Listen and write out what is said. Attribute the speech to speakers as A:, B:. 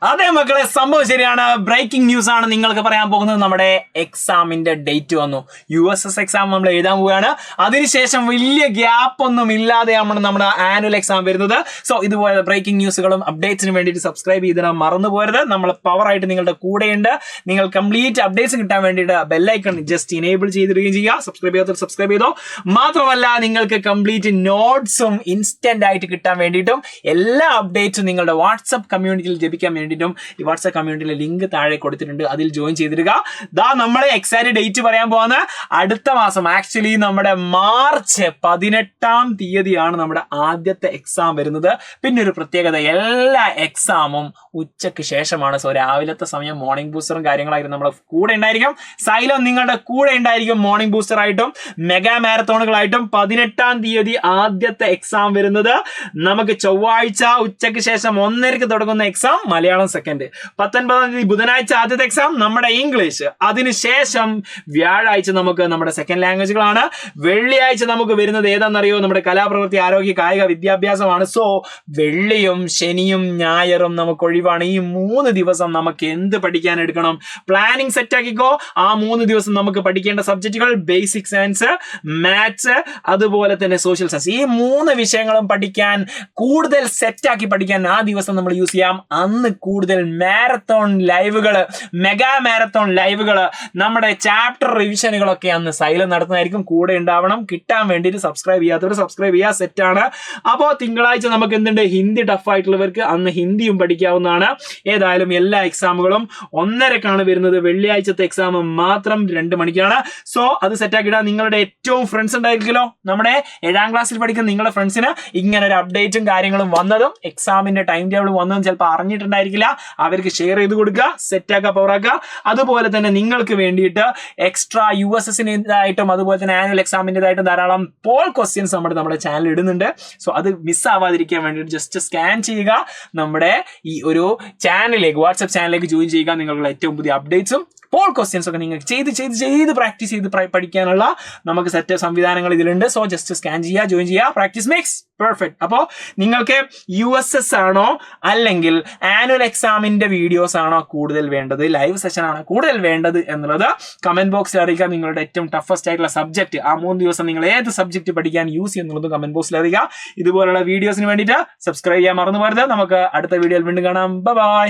A: അതെ മക്കളെ, സംഭവം ശരിയാണ്. ബ്രേക്കിംഗ് ന്യൂസ് ആണ് നിങ്ങൾക്ക് പറയാൻ പോകുന്നത്. നമ്മുടെ എക്സാമിന്റെ ഡേറ്റ് വന്നു. USS എക്സാം നമ്മൾ എഴുതാൻ പോവുകയാണ്. അതിനുശേഷം വലിയ ഗ്യാപ്പ് ഒന്നും ഇല്ലാതെയാണ് നമ്മുടെ ആനുവൽ എക്സാം വരുന്നത്. സോ ഇതുപോലെ ബ്രേക്കിംഗ് ന്യൂസുകളും അപ്ഡേറ്റ്സിന് വേണ്ടിയിട്ട് സബ്സ്ക്രൈബ് ചെയ്തിടാൻ മറന്നു പോരുത്. നമ്മൾ പവറായിട്ട് നിങ്ങളുടെ കൂടെയുണ്ട്. നിങ്ങൾ കംപ്ലീറ്റ് അപ്ഡേറ്റ്സ് കിട്ടാൻ വേണ്ടിയിട്ട് ബെല്ലൈക്കൺ ജസ്റ്റ് ഇനേബിൾ ചെയ്തിടുകയും ചെയ്യുക. സബ്സ്ക്രൈബ് ചെയ്യാത്തവർ സബ്സ്ക്രൈബ് ചെയ്തോ. മാത്രമല്ല നിങ്ങൾക്ക് കംപ്ലീറ്റ് നോട്ട്സും ഇൻസ്റ്റന്റ് ആയിട്ട് കിട്ടാൻ വേണ്ടിയിട്ടും എല്ലാ അപ്ഡേറ്റ്സും നിങ്ങളുടെ വാട്സ്ആപ്പ് കമ്മ്യൂണിറ്റിയിൽ ലഭിക്കാൻ വേണ്ടിയിട്ടും ഈ വാട്സ്ആപ്പ് കമ്മ്യൂണിറ്റിയിലെ ലിങ്ക് താഴെ കൊടുത്തിട്ടുണ്ട്. അതിൽ ജോയിൻ ചെയ്തിടുക. നമ്മളെ എക്സാക്ട് ഡേറ്റ് പറയാൻ പോകുന്ന അടുത്ത മാസം, ആക്ച്വലി നമ്മുടെ മാർച്ച് 18-ാം തീയതിയാണ് നമ്മുടെ ആദ്യത്തെ എക്സാം വരുന്നത്. പിന്നെ ഒരു പ്രത്യേകത, എല്ലാ എക്സാമും ഉച്ചയ്ക്ക് ശേഷമാണ്. സോ രാവിലത്തെ സമയം മോർണിംഗ് ബൂസ്റ്ററും കാര്യങ്ങളായിരുന്നു നമ്മുടെ കൂടെ ഉണ്ടായിരിക്കും. സൈലം നിങ്ങളുടെ കൂടെ ഉണ്ടായിരിക്കും മോർണിംഗ് ബൂസ്റ്റർ ആയിട്ടും മെഗാ മാരത്തോണുകളായിട്ടും. 18-ാം തീയതി ആദ്യത്തെ എക്സാം വരുന്നത്. നമുക്ക് ചൊവ്വാഴ്ച ഉച്ചയ്ക്ക് ശേഷം 1:30 തുടങ്ങുന്ന എക്സാം മലയാളം സെക്കൻഡ്. 19-ാം തീയതി ബുധനാഴ്ച ആദ്യത്തെ എക്സാം നമ്മുടെ ഇംഗ്ലീഷ്. അതിനുശേഷം വ്യാഴാഴ്ച നമുക്ക് നമ്മുടെ സെക്കൻഡ് ലാംഗ്വേജുകളാണ്. വെള്ളിയാഴ്ച നമുക്ക് വരുന്നത് ഏതാണെന്നറിയോ? നമ്മുടെ കലാപ്രവൃത്തി, ആരോഗ്യ, കായിക, വിദ്യാഭ്യാസമാണ്. സോ വെള്ളിയും ശനിയും ഞായറും നമുക്ക് ഒഴിവാണ്. ഈ 3 ദിവസം നമുക്ക് എന്ത് പഠിക്കാൻ എടുക്കണം? പ്ലാനിങ് സെറ്റ് ആക്കിക്കോ. ആ 3 ദിവസം നമുക്ക് പഠിക്കേണ്ട സബ്ജക്റ്റുകൾ ബേസിക് സയൻസ്, മാത്സ്, അതുപോലെ തന്നെ സോഷ്യൽ സയൻസ്. ഈ 3 വിഷയങ്ങളും പഠിക്കാൻ, കൂടുതൽ സെറ്റാക്കി പഠിക്കാൻ ആ ദിവസം നമ്മൾ യൂസ് ചെയ്യാം. അന്ന് കൂടുതൽ മാരത്തോൺ ലൈവുകള്, മെഗാ മാരത്തോൺ ലൈവുകള്, നമ്മുടെ ചാപ്റ്റർ റിവിഷനുകളൊക്കെ അന്ന് സൈലം നടത്തുന്നതായിരിക്കും. കൂടെ ഉണ്ടാവണം. കിട്ടാൻ വേണ്ടിയിട്ട് സബ്സ്ക്രൈബ് ചെയ്യാത്തവർ സബ്സ്ക്രൈബ് ചെയ്യുക. സെറ്റാണ്. അപ്പോൾ തിങ്കളാഴ്ച നമുക്ക് എന്തുണ്ട്? ഹിന്ദി ടഫ് ആയിട്ടുള്ളവർക്ക് അന്ന് ഹിന്ദിയും പഠിക്കാവുന്നതാണ്. ഏതായാലും എല്ലാ എക്സാമുകളും 1:30-ക്കാണ് വരുന്നത്. വെള്ളിയാഴ്ചത്തെ എക്സാം മാത്രം 2 മണിക്കാണ്. സോ അത് സെറ്റാക്കിയിടാം. നിങ്ങളുടെ ഏറ്റവും ഫ്രണ്ട്സ് ഉണ്ടായിരിക്കുമല്ലോ, നമ്മുടെ 7-ാം ക്ലാസ്സിൽ പഠിക്കുന്ന നിങ്ങളുടെ ഫ്രണ്ട്സിന് ഇങ്ങനെ ഒരു അപ്ഡേറ്റും കാര്യങ്ങളും വന്നതും എക്സാമിന്റെ ടൈം ടേബിൾ വന്നതും ചിലപ്പോൾ അറിഞ്ഞിട്ടുണ്ടായിരിക്കില്ല. അവർക്ക് ഷെയർ ചെയ്ത് കൊടുക്കുക. സെറ്റാക്കുക, പവറാക്കുക. അതുപോലെ തന്നെ നിങ്ങൾക്ക് വേണ്ടിയിട്ട് എക്സ്ട്രാ USSനായിട്ടും അതുപോലെ തന്നെ ആനുവൽ എക്സാമിൻ്റെതായിട്ടും ധാരാളം പോൾ ക്വസ്റ്റ്യൻസ് നമ്മുടെ ചാനൽ ഇടുന്നുണ്ട്. സോ അത് മിസ്സാവാതിരിക്കാൻ വേണ്ടിയിട്ട് ജസ്റ്റ് സ്കാൻ ചെയ്യുക. നമ്മുടെ ഈ ഒരു ചാനലിലേക്ക്, വാട്സ്ആപ്പ് ചാനലിലേക്ക് ജോയിൻ ചെയ്യുക. നിങ്ങളുടെ ഏറ്റവും പുതിയ അപ്ഡേറ്റ്സും പോൾ ക്വസ്റ്റ്യൻസ് ഒക്കെ നിങ്ങൾക്ക് ചെയ്ത് പ്രാക്ടീസ് ചെയ്ത് പഠിക്കാനുള്ള നമുക്ക് സെറ്റ് സംവിധാനങ്ങൾ ഇതിലുണ്ട്. സോ ജസ്റ്റ് സ്കാൻ ചെയ്യുക, ജോയിൻ ചെയ്യുക. Practice makes perfect. അപ്പോൾ നിങ്ങൾക്ക് USS ആണോ അല്ലെങ്കിൽ ആനുവൽ എക്സാമിന്റെ വീഡിയോസ് ആണോ കൂടുതൽ വേണ്ടത്, ലൈവ് സെഷൻ ആണോ കൂടുതൽ വേണ്ടത് എന്നുള്ളത് കമന്റ് ബോക്സിൽ അറിയിക്കുക. നിങ്ങളുടെ ഏറ്റവും ടഫസ്റ്റ് ആയിട്ടുള്ള സബ്ജക്ട്, ആ 3 ദിവസം നിങ്ങൾ ഏത് സബ്ജക്ട് പഠിക്കാൻ യൂസ് ചെയ്യുന്നുള്ളത് കമന്റ് ബോക്സിൽ അറിയിക്കുക. ഇതുപോലുള്ള വീഡിയോസിന് വേണ്ടിയിട്ട് സബ്സ്ക്രൈബ് ചെയ്യാൻ മറന്നു പോകരുത്. നമുക്ക് അടുത്ത വീഡിയോയിൽ വീണ്ടും കാണാം. ബൈ.